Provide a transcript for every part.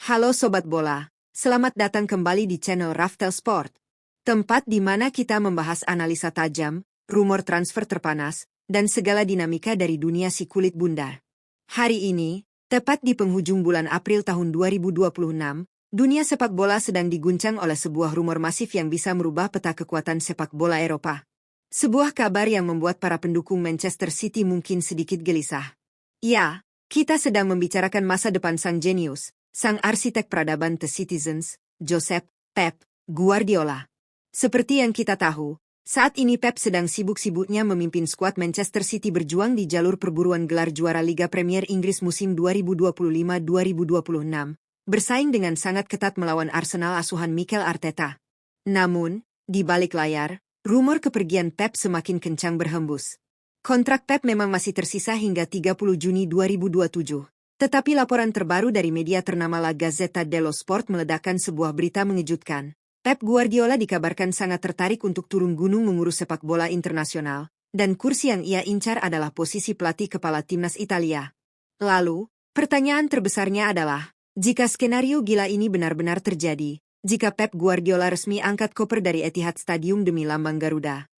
Halo Sobat Bola, selamat datang kembali di channel Raftel Sport. Tempat di mana kita membahas analisa tajam, rumor transfer terpanas, dan segala dinamika dari dunia si kulit bundar. Hari ini, tepat di penghujung bulan April tahun 2026, dunia sepak bola sedang diguncang oleh sebuah rumor masif yang bisa merubah peta kekuatan sepak bola Eropa. Sebuah kabar yang membuat para pendukung Manchester City mungkin sedikit gelisah. Ya, kita sedang membicarakan masa depan sang jenius, sang arsitek peradaban The Citizens, Josep Pep Guardiola. Seperti yang kita tahu, saat ini Pep sedang sibuk-sibuknya memimpin skuad Manchester City berjuang di jalur perburuan gelar juara Liga Premier Inggris musim 2025-2026, bersaing dengan sangat ketat melawan Arsenal asuhan Mikel Arteta. Namun, di balik layar, rumor kepergian Pep semakin kencang berhembus. Kontrak Pep memang masih tersisa hingga 30 Juni 2027. Tetapi laporan terbaru dari media ternama La Gazzetta dello Sport meledakkan sebuah berita mengejutkan. Pep Guardiola dikabarkan sangat tertarik untuk turun gunung mengurus sepak bola internasional, dan kursi yang ia incar adalah posisi pelatih kepala timnas Italia. Lalu, pertanyaan terbesarnya adalah, jika skenario gila ini benar-benar terjadi, jika Pep Guardiola resmi angkat koper dari Etihad Stadium demi lambang Garuda,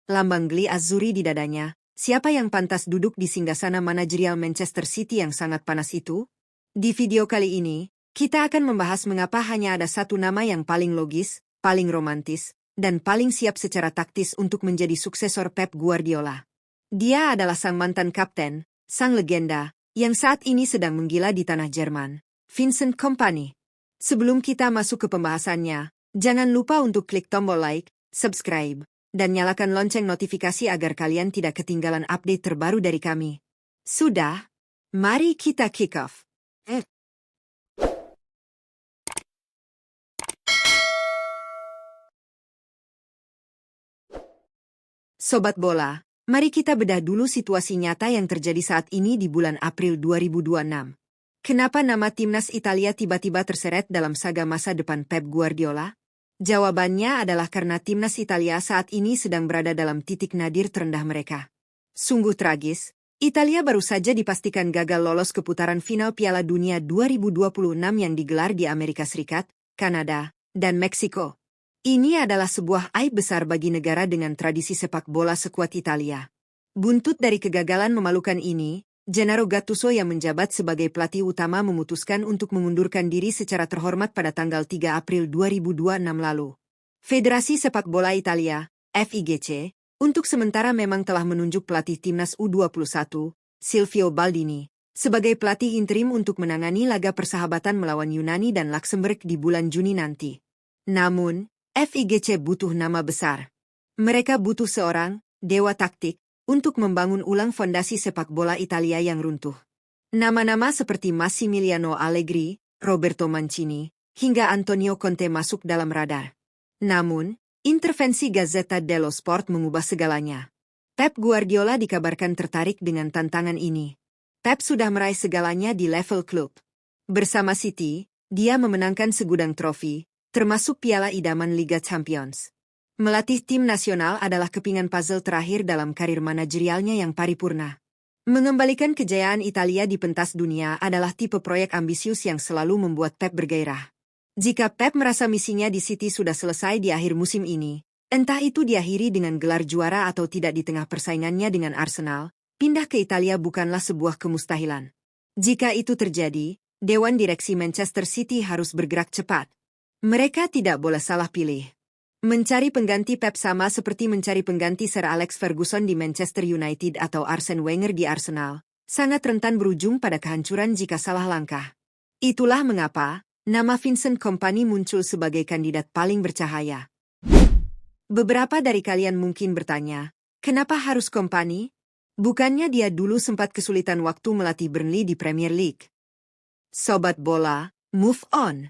lambang Gli Azzurri di dadanya, siapa yang pantas duduk di singgasana manajerial Manchester City yang sangat panas itu? Di video kali ini, kita akan membahas mengapa hanya ada satu nama yang paling logis, paling romantis, dan paling siap secara taktis untuk menjadi suksesor Pep Guardiola. Dia adalah sang mantan kapten, sang legenda, yang saat ini sedang menggila di tanah Jerman, Vincent Kompany. Sebelum kita masuk ke pembahasannya, jangan lupa untuk klik tombol like, subscribe, dan nyalakan lonceng notifikasi agar kalian tidak ketinggalan update terbaru dari kami. Sudah? Mari kita kick off. Sobat bola, mari kita bedah dulu situasi nyata yang terjadi saat ini di bulan April 2026. Kenapa nama timnas Italia tiba-tiba terseret dalam saga masa depan Pep Guardiola? Jawabannya adalah karena timnas Italia saat ini sedang berada dalam titik nadir terendah mereka. Sungguh tragis, Italia baru saja dipastikan gagal lolos ke putaran final Piala Dunia 2026 yang digelar di Amerika Serikat, Kanada, dan Meksiko. Ini adalah sebuah aib besar bagi negara dengan tradisi sepak bola sekuat Italia. Buntut dari kegagalan memalukan ini, Gennaro Gattuso yang menjabat sebagai pelatih utama memutuskan untuk mengundurkan diri secara terhormat pada tanggal 3 April 2026 lalu. Federasi Sepak Bola Italia, FIGC, untuk sementara memang telah menunjuk pelatih timnas U21, Silvio Baldini, sebagai pelatih interim untuk menangani laga persahabatan melawan Yunani dan Luxembourg di bulan Juni nanti. Namun, FIGC butuh nama besar. Mereka butuh seorang dewa taktik untuk membangun ulang fondasi sepak bola Italia yang runtuh. Nama-nama seperti Massimiliano Allegri, Roberto Mancini, hingga Antonio Conte masuk dalam radar. Namun, intervensi Gazzetta dello Sport mengubah segalanya. Pep Guardiola dikabarkan tertarik dengan tantangan ini. Pep sudah meraih segalanya di level klub. Bersama City, dia memenangkan segudang trofi, termasuk piala idaman Liga Champions. Melatih tim nasional adalah kepingan puzzle terakhir dalam karir manajerialnya yang paripurna. Mengembalikan kejayaan Italia di pentas dunia adalah tipe proyek ambisius yang selalu membuat Pep bergairah. Jika Pep merasa misinya di City sudah selesai di akhir musim ini, entah itu diakhiri dengan gelar juara atau tidak di tengah persaingannya dengan Arsenal, pindah ke Italia bukanlah sebuah kemustahilan. Jika itu terjadi, Dewan Direksi Manchester City harus bergerak cepat. Mereka tidak boleh salah pilih. Mencari pengganti Pep sama seperti mencari pengganti Sir Alex Ferguson di Manchester United atau Arsene Wenger di Arsenal, sangat rentan berujung pada kehancuran jika salah langkah. Itulah mengapa nama Vincent Kompany muncul sebagai kandidat paling bercahaya. Beberapa dari kalian mungkin bertanya, kenapa harus Kompany? Bukannya dia dulu sempat kesulitan waktu melatih Burnley di Premier League? Sobat bola, move on.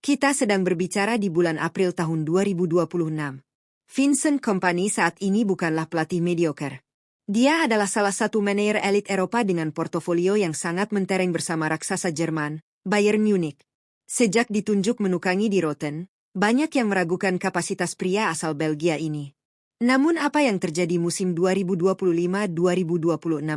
Kita sedang berbicara di bulan April tahun 2026. Vincent Kompany saat ini bukanlah pelatih mediocre. Dia adalah salah satu manajer elit Eropa dengan portofolio yang sangat mentereng bersama raksasa Jerman, Bayern Munich. Sejak ditunjuk menukangi di Rotten, banyak yang meragukan kapasitas pria asal Belgia ini. Namun apa yang terjadi musim 2025-2026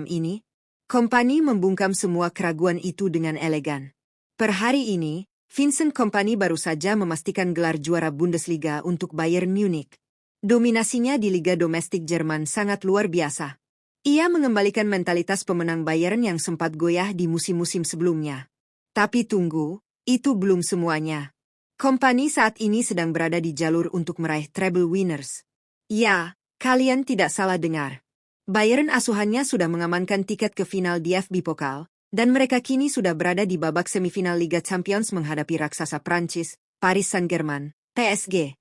ini? Kompany membungkam semua keraguan itu dengan elegan. Per hari ini, Vincent Kompany baru saja memastikan gelar juara Bundesliga untuk Bayern Munich. Dominasinya di Liga Domestik Jerman sangat luar biasa. Ia mengembalikan mentalitas pemenang Bayern yang sempat goyah di musim-musim sebelumnya. Tapi tunggu, itu belum semuanya. Kompany saat ini sedang berada di jalur untuk meraih treble winners. Ya, kalian tidak salah dengar. Bayern asuhannya sudah mengamankan tiket ke final DFB Pokal, dan mereka kini sudah berada di babak semifinal Liga Champions menghadapi raksasa Prancis, Paris Saint-Germain, PSG.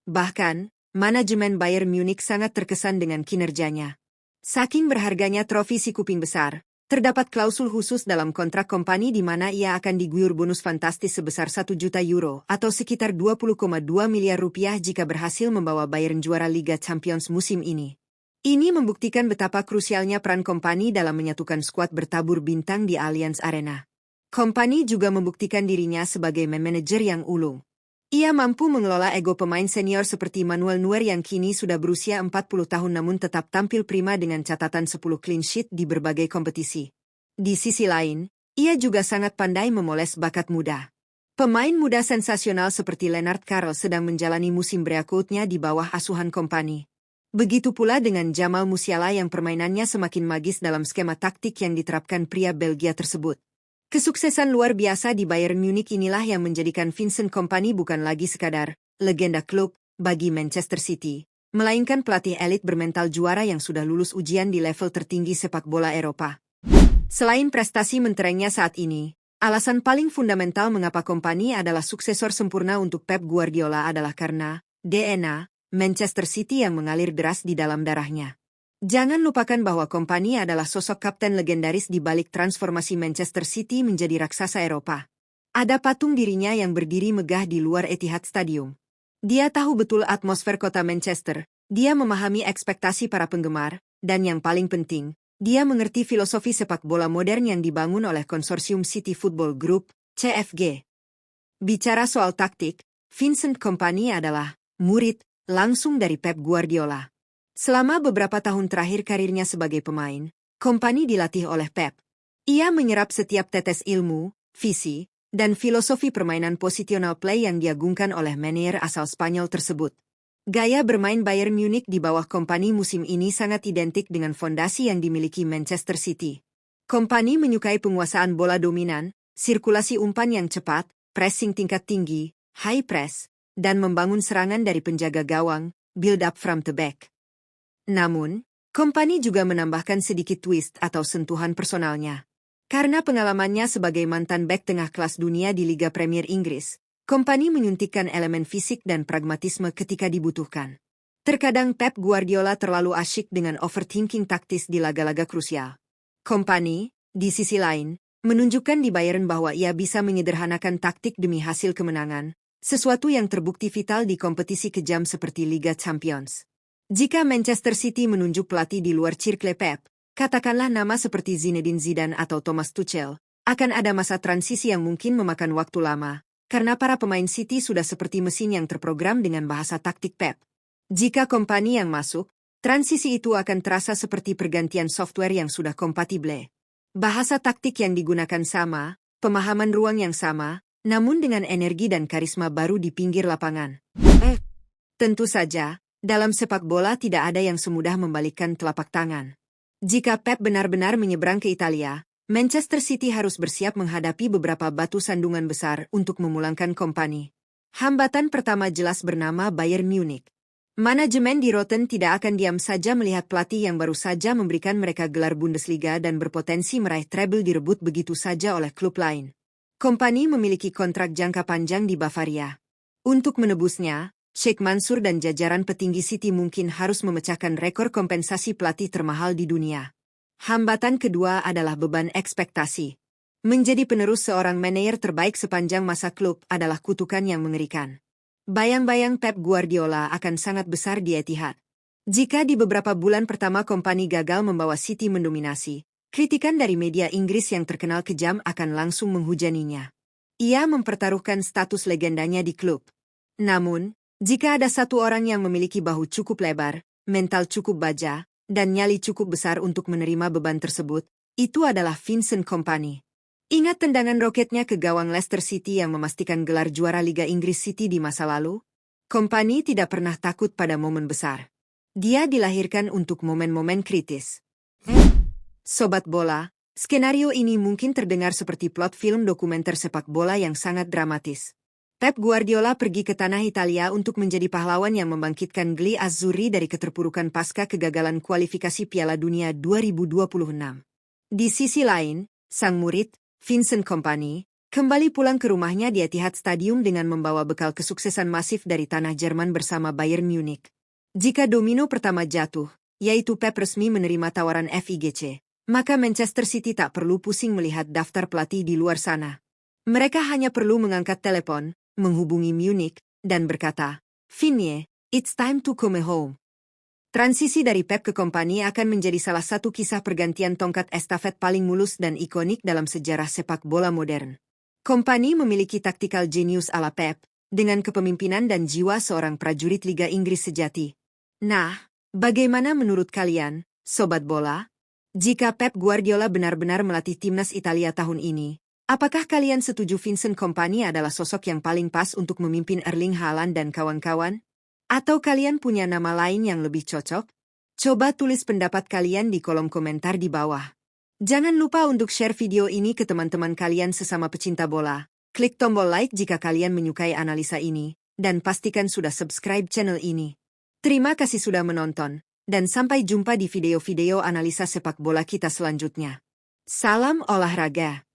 Bahkan, manajemen Bayern Munich sangat terkesan dengan kinerjanya. Saking berharganya trofi si kuping besar, terdapat klausul khusus dalam kontrak Kompany di mana ia akan diguyur bonus fantastis sebesar 1 juta euro atau sekitar 20,2 miliar rupiah jika berhasil membawa Bayern juara Liga Champions musim ini. Ini membuktikan betapa krusialnya peran Kompany dalam menyatukan skuad bertabur bintang di Allianz Arena. Kompany juga membuktikan dirinya sebagai manajer yang ulung. Ia mampu mengelola ego pemain senior seperti Manuel Neuer yang kini sudah berusia 40 tahun namun tetap tampil prima dengan catatan 10 clean sheet di berbagai kompetisi. Di sisi lain, ia juga sangat pandai memoles bakat muda. Pemain muda sensasional seperti Lennart Karl sedang menjalani musim breakout-nya di bawah asuhan Kompany. Begitu pula dengan Jamal Musiala yang permainannya semakin magis dalam skema taktik yang diterapkan pria Belgia tersebut. Kesuksesan luar biasa di Bayern Munich inilah yang menjadikan Vincent Kompany bukan lagi sekadar legenda klub bagi Manchester City, melainkan pelatih elit bermental juara yang sudah lulus ujian di level tertinggi sepak bola Eropa. Selain prestasi menterengnya saat ini, alasan paling fundamental mengapa Kompany adalah suksesor sempurna untuk Pep Guardiola adalah karena DNA Manchester City yang mengalir deras di dalam darahnya. Jangan lupakan bahwa Kompany adalah sosok kapten legendaris di balik transformasi Manchester City menjadi raksasa Eropa. Ada patung dirinya yang berdiri megah di luar Etihad Stadium. Dia tahu betul atmosfer kota Manchester, dia memahami ekspektasi para penggemar, dan yang paling penting, dia mengerti filosofi sepak bola modern yang dibangun oleh konsorsium City Football Group, CFG. Bicara soal taktik, Vincent Kompany adalah murid langsung dari Pep Guardiola. Selama beberapa tahun terakhir karirnya sebagai pemain, Kompany dilatih oleh Pep. Ia menyerap setiap tetes ilmu, visi, dan filosofi permainan positional play yang diagungkan oleh manajer asal Spanyol tersebut. Gaya bermain Bayern Munich di bawah Kompany musim ini sangat identik dengan fondasi yang dimiliki Manchester City. Kompany menyukai penguasaan bola dominan, sirkulasi umpan yang cepat, pressing tingkat tinggi, high press, dan membangun serangan dari penjaga gawang, build up from the back. Namun, Kompany juga menambahkan sedikit twist atau sentuhan personalnya. Karena pengalamannya sebagai mantan bek tengah kelas dunia di Liga Premier Inggris, Kompany menyuntikkan elemen fisik dan pragmatisme ketika dibutuhkan. Terkadang Pep Guardiola terlalu asyik dengan overthinking taktis di laga-laga krusial. Kompany, di sisi lain, menunjukkan di Bayern bahwa ia bisa menyederhanakan taktik demi hasil kemenangan, sesuatu yang terbukti vital di kompetisi kejam seperti Liga Champions. Jika Manchester City menunjuk pelatih di luar circle Pep, katakanlah nama seperti Zinedine Zidane atau Thomas Tuchel, akan ada masa transisi yang mungkin memakan waktu lama, karena para pemain City sudah seperti mesin yang terprogram dengan bahasa taktik Pep. Jika Kompany yang masuk, transisi itu akan terasa seperti pergantian software yang sudah kompatibel. Bahasa taktik yang digunakan sama, pemahaman ruang yang sama, namun dengan energi dan karisma baru di pinggir lapangan. Tentu saja, dalam sepak bola tidak ada yang semudah membalikkan telapak tangan. Jika Pep benar-benar menyeberang ke Italia, Manchester City harus bersiap menghadapi beberapa batu sandungan besar untuk memulangkan Kompany. Hambatan pertama jelas bernama Bayern Munich. Manajemen di Rotten tidak akan diam saja melihat pelatih yang baru saja memberikan mereka gelar Bundesliga dan berpotensi meraih treble direbut begitu saja oleh klub lain. Kompany memiliki kontrak jangka panjang di Bavaria. Untuk menebusnya, Sheikh Mansour dan jajaran petinggi City mungkin harus memecahkan rekor kompensasi pelatih termahal di dunia. Hambatan kedua adalah beban ekspektasi. Menjadi penerus seorang manajer terbaik sepanjang masa klub adalah kutukan yang mengerikan. Bayang-bayang Pep Guardiola akan sangat besar di Etihad. Jika di beberapa bulan pertama Kompany gagal membawa City mendominasi, kritikan dari media Inggris yang terkenal kejam akan langsung menghujaninya. Ia mempertaruhkan status legendanya di klub. Namun, jika ada satu orang yang memiliki bahu cukup lebar, mental cukup baja, dan nyali cukup besar untuk menerima beban tersebut, itu adalah Vincent Kompany. Ingat tendangan roketnya ke gawang Leicester City yang memastikan gelar juara Liga Inggris City di masa lalu? Kompani tidak pernah takut pada momen besar. Dia dilahirkan untuk momen-momen kritis. Sobat bola, skenario ini mungkin terdengar seperti plot film dokumenter sepak bola yang sangat dramatis. Pep Guardiola pergi ke tanah Italia untuk menjadi pahlawan yang membangkitkan geli Azzurri dari keterpurukan pasca kegagalan kualifikasi Piala Dunia 2026. Di sisi lain, sang murid, Vincent Kompany, kembali pulang ke rumahnya di Etihad Stadium dengan membawa bekal kesuksesan masif dari tanah Jerman bersama Bayern Munich. Jika domino pertama jatuh, yaitu Pep resmi menerima tawaran FIGC, maka Manchester City tak perlu pusing melihat daftar pelatih di luar sana. Mereka hanya perlu mengangkat telepon, menghubungi Munich, dan berkata, "Vinny, it's time to come home." Transisi dari Pep ke Kompany akan menjadi salah satu kisah pergantian tongkat estafet paling mulus dan ikonik dalam sejarah sepak bola modern. Kompany memiliki taktikal jenius ala Pep, dengan kepemimpinan dan jiwa seorang prajurit Liga Inggris sejati. Nah, bagaimana menurut kalian, sobat bola? Jika Pep Guardiola benar-benar melatih timnas Italia tahun ini, apakah kalian setuju Vincent Kompany adalah sosok yang paling pas untuk memimpin Erling Haaland dan kawan-kawan? Atau kalian punya nama lain yang lebih cocok? Coba tulis pendapat kalian di kolom komentar di bawah. Jangan lupa untuk share video ini ke teman-teman kalian sesama pecinta bola. Klik tombol like jika kalian menyukai analisa ini, dan pastikan sudah subscribe channel ini. Terima kasih sudah menonton, dan sampai jumpa di video-video analisa sepak bola kita selanjutnya. Salam olahraga!